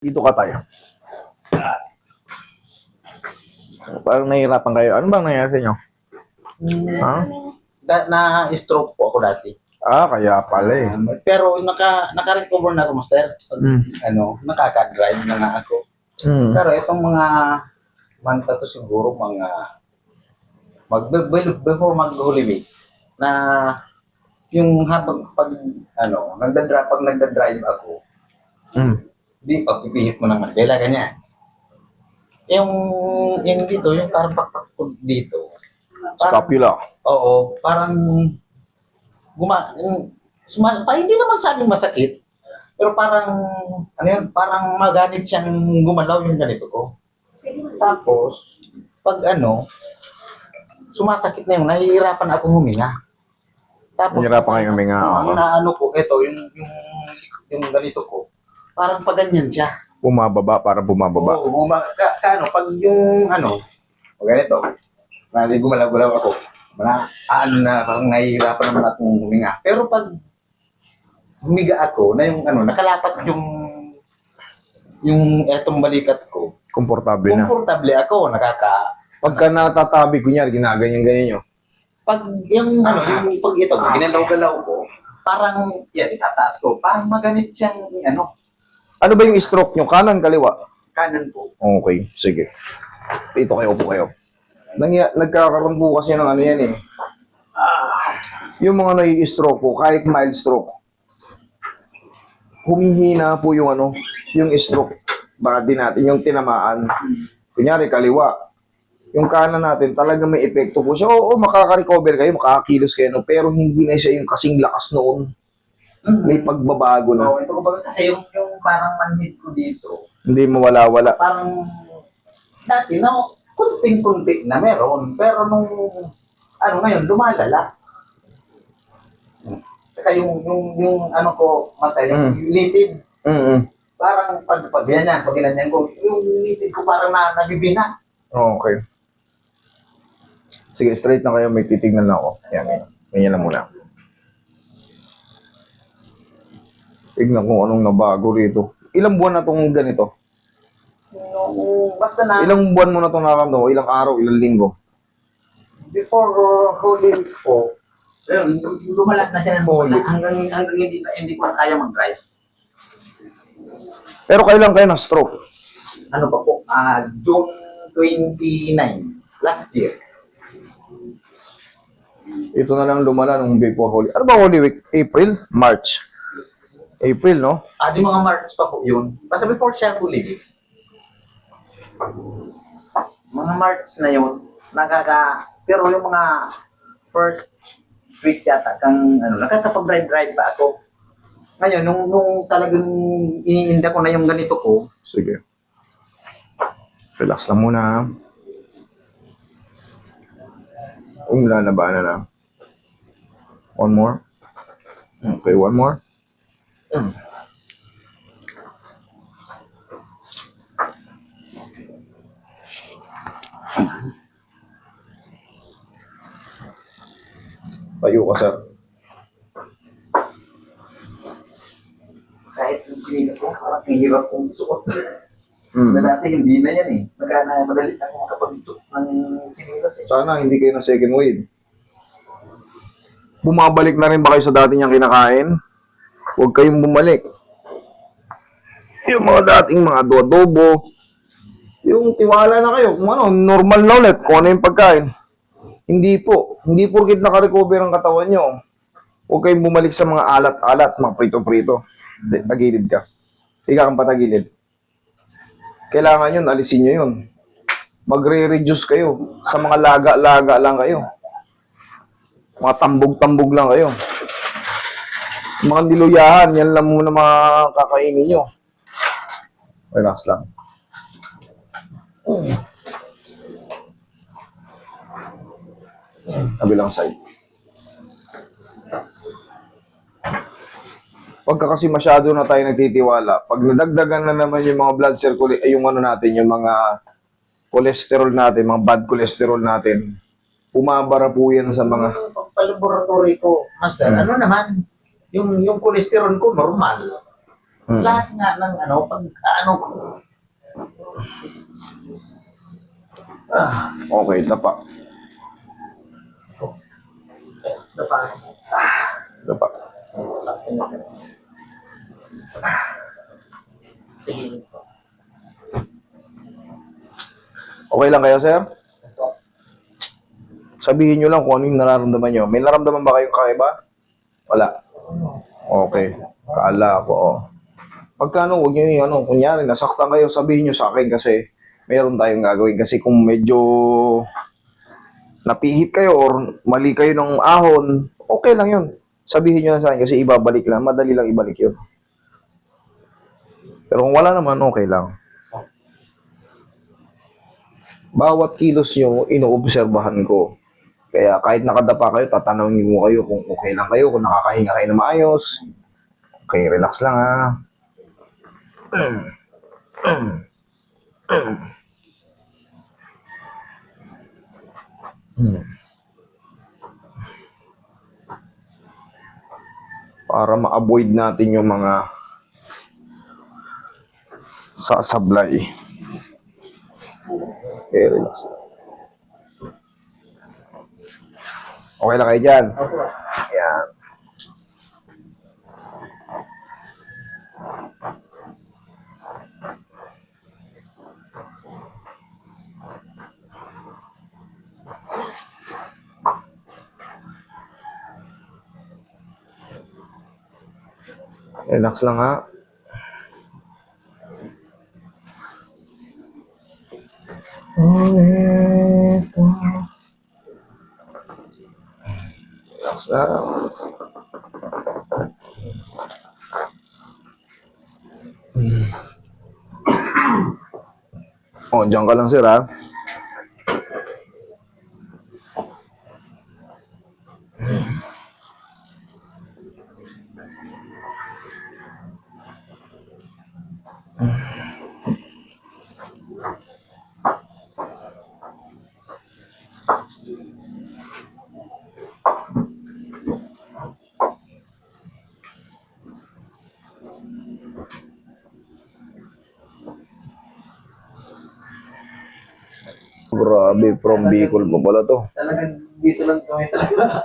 Dito ka tayo. Parang nahihirapan kayo. Ano bang nangyari sa inyo? Ha? Na-stroke po ako dati. Kaya pala eh. Pero naka-recover na ako, master. Mm. Nakaka-drive na nga ako. Mm. Pero itong mga manta to siguro mga before mag-Holy Week na yung habang pag nagda-drive ako, di pagpipihit mo ng Mandela, ganyan. Yung dito, yung parang pakpak ko dito. Scapula. Oo, parang hindi naman sabing masakit, pero parang parang maganit siyang gumalaw yung ganito ko. Tapos pag sumasakit na yung nahihirapan akong huminga. Tapos Nahihirapan kayong huminga, oo. Ang naano ko, yung ganito ko, parang pag ganyan siya. Bumababa, parang bumababa. Oo, pag yung pag ganito, gumalaw-gulaw ako, parang nahihirapan naman akong huminga. Pero pag humiga ako, na yung nakalapat yung etong balikat ko, Komportable na. komportable ako, Pagka natatabi, kunyari, ginaganyan-ganyan nyo. pag yung pag ito, ginalaw-galaw ko, parang, itataas ko, parang maganit siyang, Ano ba yung stroke nyo? Kanan, kaliwa? kanan po. Okay, sige. Dito kayo, upo kayo. Nagkakaroon po kasi ng yan eh. Yung mga nai-stroke po, kahit mild stroke, humihina po yung yung stroke. Bakit din natin yung tinamaan. Kunyari, kaliwa. Yung kanan natin, talaga may epekto po siya. Oo, makaka-recover kayo, makakakilos kayo, no? Pero hindi na siya yung kasing lakas noon. May pagbabago na. Ito ko kasi yung parang manhid ko dito, Hindi mawala-wala. parang dati kunting-kunti na meron, pero nung ngayon lumalala. Saka yung ko, master, yung litid, parang pag ganyan ko, yung litid ko parang nabibina. Okay. Sige, straight na kayo. May titignan na ako. Yan. Ganyan na muna. Tignan kung anong nabago rito. Ilang buwan na tong ganito? Basta Ilang buwan mo na itong nakaramdaman? Ilang araw? Ilang linggo? before Holy Week po, lumalat na siya ng bola hanggang hindi ko na kaya mag-drive. Pero kailan kayo na-stroke? Ano pa po? June 29, last year. Ito na lang lumala nung before Holy. Ano ba Holy Week? April? March? April, no? Di mga March pa po yun. Basta before siya Holy Week. Mga March na yun, pero yung mga first week yata nakakapag-drive pa ako. Ngayon, nung talagang iniinda ko na yung ganito ko, Sige. Relax lang muna. Lalabaan na lang. One more. Okay, one more. Tayo ka, sir. kahit yung chinilas ko, parang hirap kong isuot. Na dati hindi na yan eh. Madali na akong makapag-isuot ng chinilas eh. Sana hindi kayo na second wave. Bumabalik na rin ba kayo sa dati niyang kinakain? Huwag kayong bumalik. Yung mga dating mga adobo, yung tiwala na kayo, kung normal na ulit, kung ano yung pagkain. Hindi po. Hindi porkit naka-recover ang katawan nyo. Huwag kayong bumalik sa mga alat-alat, mga prito-prito. Tagilid ka. Higa kang patagilid. Kailangan yun, alisin nyo yun. Magre-reduce kayo. Sa mga laga-laga lang kayo. Mga tambog-tambog lang kayo. Mga niluyahan, yan lang muna mga kakainin nyo. Relax lang. Kabilang side. Pagka kasi masyado na tayo nagtitiwala, pag nadagdagan na naman yung mga blood circulation, yung natin, yung mga cholesterol natin, mga bad cholesterol natin, umabara po yan sa mga... Pag-laboratory ko, master, naman, yung cholesterol ko normal. Lahat nga ng ano, pag ano, Okay, tapa. dapa. Tapa. Sige. Okay lang kayo, sir? Sabihin nyo lang kung ano yung nararamdaman nyo. May nararamdaman ba kayong kakaiba? Wala. Okay. Kala ko, oh. Pagkano, huwag nyo yung ano, kunyari, nasaktan kayo, sabihin nyo sa akin kasi mayroon tayong gagawin. Kasi kung medyo napihit kayo or mali kayo ng ahon, okay lang yun. Sabihin nyo na sa akin kasi ibabalik lang. Madali lang ibalik yun. Pero kung wala naman, okay lang. Bawat kilos nyo, inoobserbahan ko. Kaya kahit nakadapa kayo, tatanungin mo kayo kung okay lang kayo, kung nakakahinga kayo na maayos. Okay, relax lang ha. Para ma-avoid natin yung mga sasablay. Okay, relax lang. Okay lang kayo dyan? Ayan. Relax lang ha. Relax lang. Oh, dyan ka lang sir ha. Grabe, from Bicol pa pala to. Talagang dito lang kami talaga.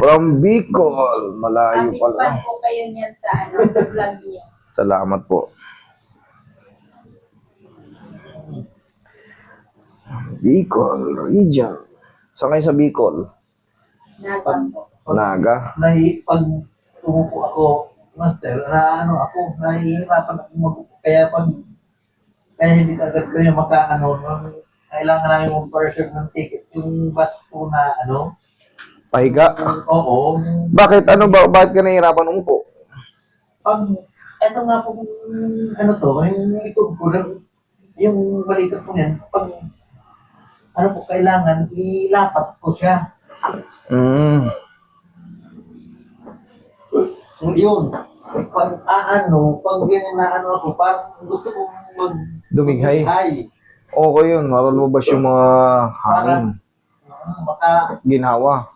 From Bicol, malayo Ating pala. fan po kayo niyan sa, sa vlog niyo. Salamat po. Bicol region. Saan kayo sa Bicol? Nagan po. Naga. Pag tumupo ako, master, na ano ako, nahihirapan ako kaya hindi agad kayo makaano, kailangan namin mag-version ng ticket, yung bus po na ano, Pahiga. oo, Bakit? Ano ba? Bakit ka nahihirapan umupo? pag, eto nga po, ano to, yung likod ko, yung balikat po niyan, pag, ano po, kailangan, ilapat ko siya. Yun. Pag ganyan na ano ako, parang gusto kong Dumighay. Ay, Okay yun. Maralubas yung mga hangin. maka, Ginhawa.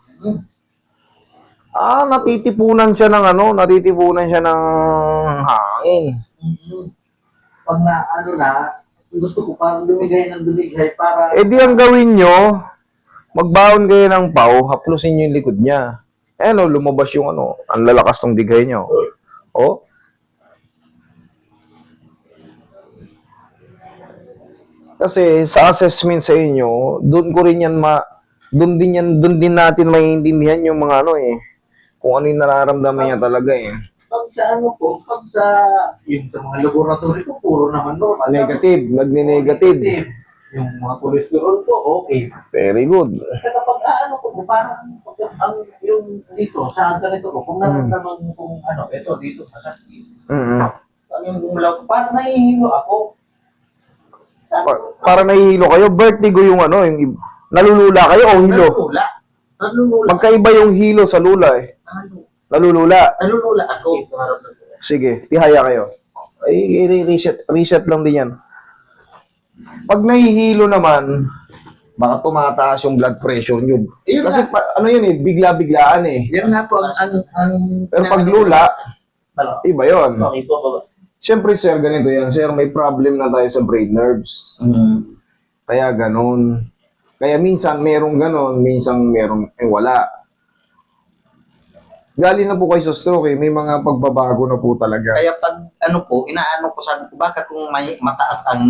Natitipunan siya ng ano, natitipunan siya ng hangin. pag na, ano na, gusto ko parang dumigay ng dumigay para, Eh di ang gawin nyo, magbaon kayo ng pau, haplusin nyo yung likod niya. Eh no, lumabas yung ano, ang lalakas ng digay nyo. Oh. Kasi sa assessment sa inyo, doon ko rin yan doon din natin maiintindihan yung mga ano eh. Kung ano yung nararamdaman niya talaga eh. pag sa ano po, pag sa, yun sa mga laboratory ko, puro naman normal. Negative, nagne-negative. Yung mga cholesterol ko, okay. Very good. Kaya kapag ano ko, parang ang yung dito, sa ganito ko, kung naramdaman mo kung ano, ito dito, masakit. Ang yung gumalaw ko, parang nahihilo ako. Sabi ko, Para nahihilo kayo, vertigo yung ano, yung nalulula kayo o hilo? nalulula. Nalulula. Magkaiba yung hilo sa lula eh. Ano? Nalulula. Nalulula ako. Sige, tihaya kayo. Ay, reset lang din yan. Pag nahihilo naman, baka tumataas yung blood pressure nyo. Yun Kasi ano yun eh, bigla-biglaan eh. Yan nga po ang Pero pag lula, Malaki. Iba yon. Okay po, baba. Siyempre, sir, ganito yan. Sir, may problem na tayo sa brain nerves. Kaya ganun. Kaya minsan merong ganun, minsan merong wala. Galing na po kayo sa stroke eh. May mga pagbabago na po talaga. Kaya pag ano po, inaano ko, sabi ko, baka kung may mataas ang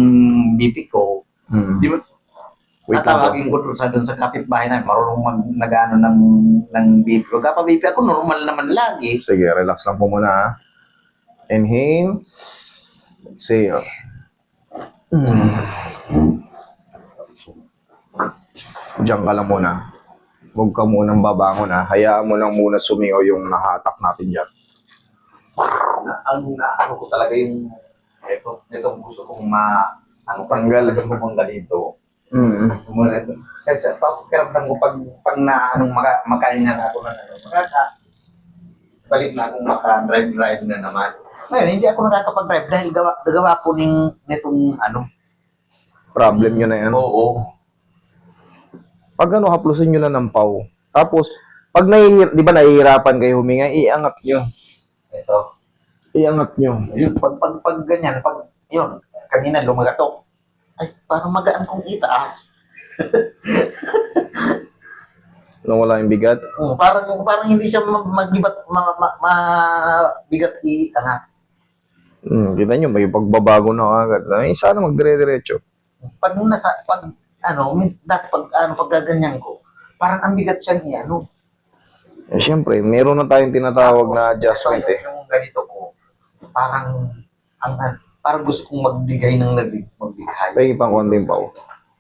BP ko, di ba, Wait lang po. tatawagin ko doon sa kapitbahay na marunong nag-ano ng BP. Pagka pa BP ako, normal naman lagi. Sige, relax lang po muna ha. Inhale. Exhale. Diyan ka lang muna. Huwag ka munang babangon ha. Hayaan mo lang muna sumingaw yung nahatak natin dyan. Ang naano ko talaga yung ito gusto kong Tanggal. talagang pumunta dito. Mm. Kasi pakiramdam ko pag na anong makahinga na ako ng balik na akong maka-drive na naman. Ngayon, hindi ako nakakapag-drive dahil gawa po nitong ano. Problem nyo na yan. Oo. Pag ano, haplusin nyo lang ng paw. Tapos, pag di ba nahihirapan kayo huminga, iangat nyo. Ito. Iangat nyo. Yun, pag ganyan, yun, kanina lumagatok. Ay, parang magaan kong itaas. Nung wala yung bigat. Parang hindi siya mabigat iangat. Kita nyo, may pagbabago na agad. Ay, sana magdire-diretso. Pag gaganyan ko, parang ang bigat siyang iano. Eh, syempre, meron na tayong tinatawag na adjustment eh. Yung ganito ko, parang gusto kong magdigay ng magdigay. Pagi pang konting paw.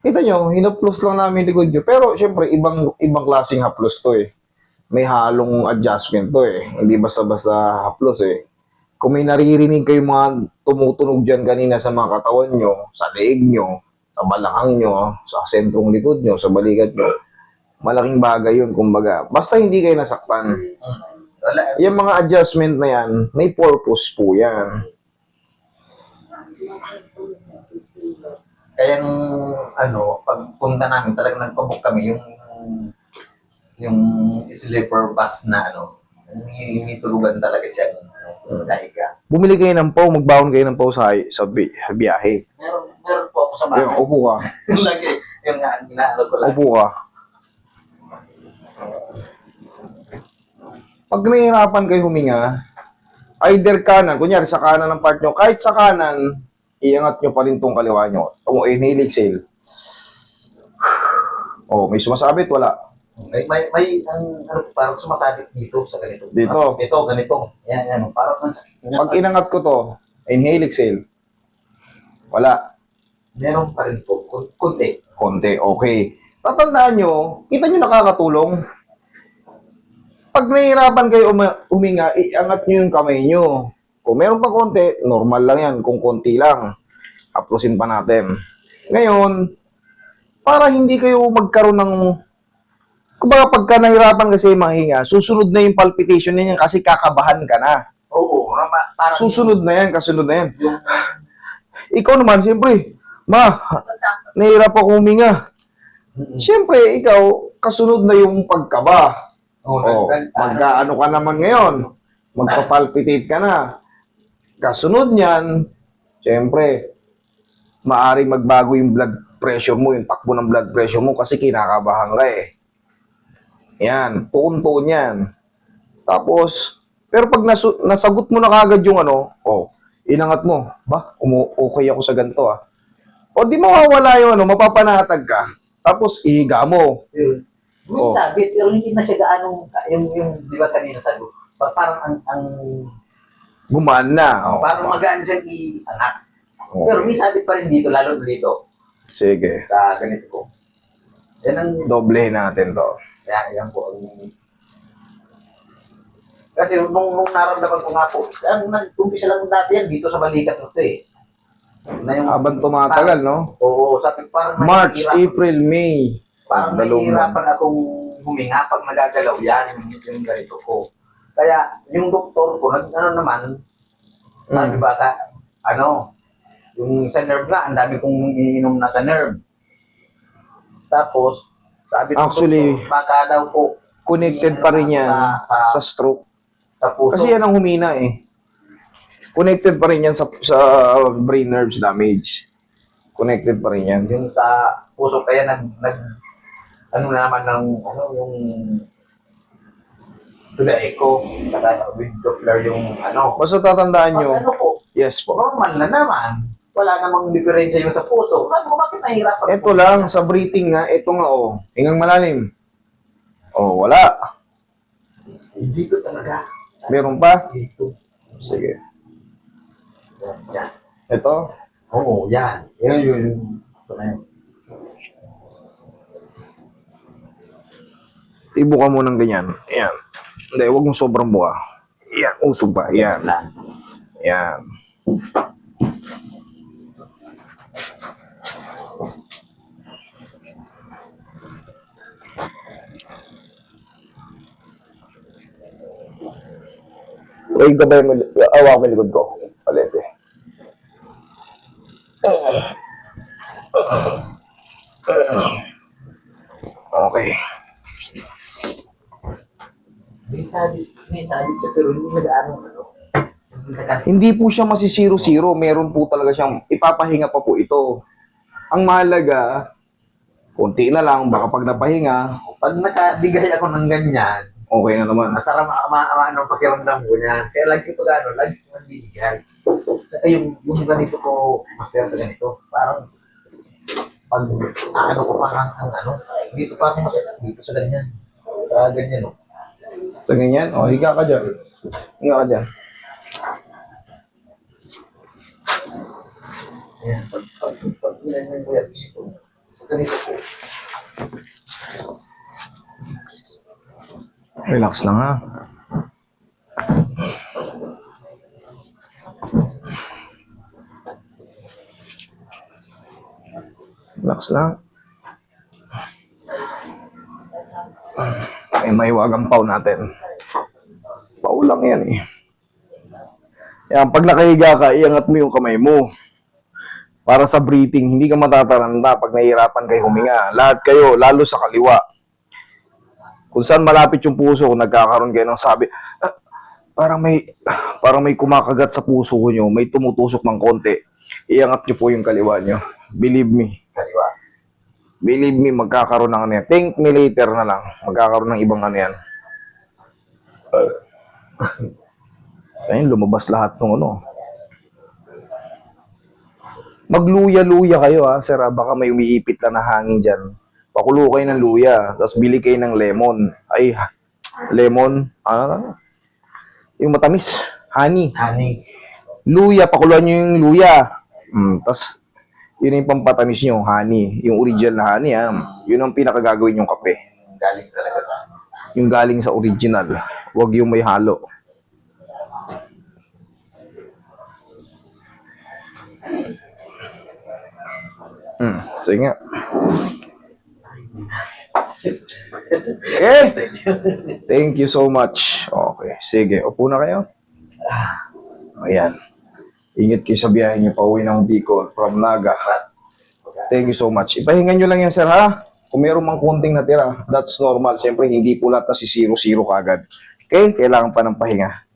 Kita nyo, hinaplos lang namin likod nyo. Pero, syempre, ibang klaseng haplos to eh. May halong adjustment to eh. Hindi basta-basta haplos eh. Kung may naririnig kayong mga tumutunog dyan kanina sa mga katawan nyo, sa leeg nyo, sa balakang nyo, sa sentrong likod nyo, sa balikat nyo, malaking bagay yun, kumbaga. Basta hindi kayo nasaktan. Wala. Yung mga adjustment na yan, may purpose po yan. Kaya pagpunta namin, talagang nagpabook kami yung sleeper bus na may tulugan talaga siya kahiga. Bumili kayo ng paw, magbaon kayo ng paw sa biyahe. Meron po ako sa bahay. Ayun, upo ka. Lagi, yung nga, ginaano ko lang. Upo ka. Pag nahihirapan kayo huminga, either kanan, kunyari sa kanan ng part nyo, kahit sa kanan, iangat nyo pa rin tong kaliwa nyo. Inhale, exhale. Oh, may sumasabit, wala. Parang sumasabit dito sa ganito. Dito. Ito, ganito. Yan. Parang ang sakit. Pag inangat ko to, inhale, exhale. Wala. Meron pa rin po. Kunti. Konti, okay. Tatandaan nyo, kita nyo nakakatulong. Pag nahihirapan kayo huminga, iangat nyo yung kamay nyo. Kung meron pa konti, normal lang yan. Kung konti lang, haplusin pa natin. Ngayon, para hindi kayo magkaroon ng... Kumbaga pagka nahirapan kasi mahinga, susunod na yung palpitation niya kasi kakabahan ka na. Oo. Parang Susunod na yan, kasunod na yan. yung Ikaw naman, siyempre, nahihirap ako huminga. Siyempre, ikaw, kasunod na yung pagkaba. Magkaano ka naman ngayon? Magpapalpitate ka na. Kasunod niyan, siyempre, maaring magbago yung blood pressure mo, yung takbo ng blood pressure mo kasi kinakabahan ka eh. Yan, tuon-tuon yan. Tapos, pero pag nasagot mo na kagad yung inangat mo, okay ako sa ganito ah. O di mawawala yung mapapanatag ka. Tapos, ihiga mo. may sabit, pero hindi na siya gaano, yung di ba kanina sabi, parang ang Gumaan na. parang magaan siyang i-anak. Oh. Pero may sabit pa rin dito, lalo dito, Sige, sa ganito ko. Yan ang, doblehin natin to. yan po. Kasi nung naramdaman ko nga po, nag-umpisa lang dati yan, dito sa balikat ko eh. Na yung, Habang tumatagal, no? Oo, sabi parang March, nahihirapan- April, May. Parang Dalawang nahihirapan akong huminga pag nagagalaw yan, yung ganito ko. Kaya, yung doktor ko, sabi ba yung sa nerve nga, ang dami kong iinom na sa nerve. Tapos, sabi ng Actually, doktor, baka daw po, connected pa rin yan sa stroke. sa puso. Kasi yan ang humina eh. Connected pa rin yan sa brain nerves damage. Connected pa rin yan. Yung sa puso kaya ano na naman ng yung to the echo saka with Doppler yung Basta tatandaan nyo, pag po yes po. normal na naman wala namang diferensya yung sa puso bakit nahihirapan Ito lang, sa breathing nga, ito nga hingang malalim. Wala. dito talaga Meron pa? dito Sige. yan Ito? oo yan yun ito na yun. Ibuka mo ng ganyan. Ayan. Hindi, huwag mong sobrang buka. Ayan, usog pa. Ayan. Ayan. Wait ka ba yung awa ko yung likod ko? Palete. Okay. May sabi siya pero hindi nag-ano Hindi po siya masisiro-zero. Meron po talaga siyang ipapahinga pa po ito. Ang mahalaga, konti na lang, baka pag napahinga, pag nakabigay ako ng ganyan okay na naman. masarap ano pakiramdam ko niyan. Kaya lagi ko gano'n, lagi ko nandidigal. Saka yung ganito ko, master sa ganito, parang pag ano ko parang dito parang masarap, dito sa ganyan. Ganyan o. Sa ganyan, higa ka dyan. Higa ka dyan. Ayan, pag ganyan ko yan dito, sa ganito ko. Relax lang ha. Relax lang. Ay, maiwagang pau natin. Pau lang yan eh. Yan, pag nakahiga ka, iangat mo yung kamay mo. Para sa breathing, hindi ka matataranta pag nahihirapan kayo huminga. Lahat kayo, lalo sa kaliwa. Kung saan malapit yung puso, kung nagkakaroon kayo ng sabi, parang may kumakagat sa puso nyo, may tumutusok ng konti. Iangat nyo po yung kaliwa nyo. Believe me. Kaliwa. Believe me, magkakaroon ng ano yan. Thank me later na lang. Magkakaroon ng ibang ano yan. Ayun, lumabas lahat ng ano. Magluya-luya kayo ha, sir. Baka may umiipit lang na hangin dyan. Pakulo kayo ng luya, tapos bili kayo ng lemon. Ay, lemon, yung matamis, honey. Honey. Luya, pakuluan nyo yung luya. Tapos, yun yung pampatamis nyo, honey. Yung original na honey, ha. Yun ang pinakagagawin yung kape. Galing talaga sa Yung galing sa original. Huwag yung may halo. Sige nga. Okay. Thank you so much. Okay. Sige. Upo na kayo. Ayan. Ingat kayo sa biyahe niyo pa uwi ng Bicol from Naga. Thank you so much. Ipahingan nyo lang yan, sir, ha? Kung meron mang konting natira, that's normal. Siyempre, hindi po lahat na si 0-0 kagad. Okay? Kailangan pa ng pahinga.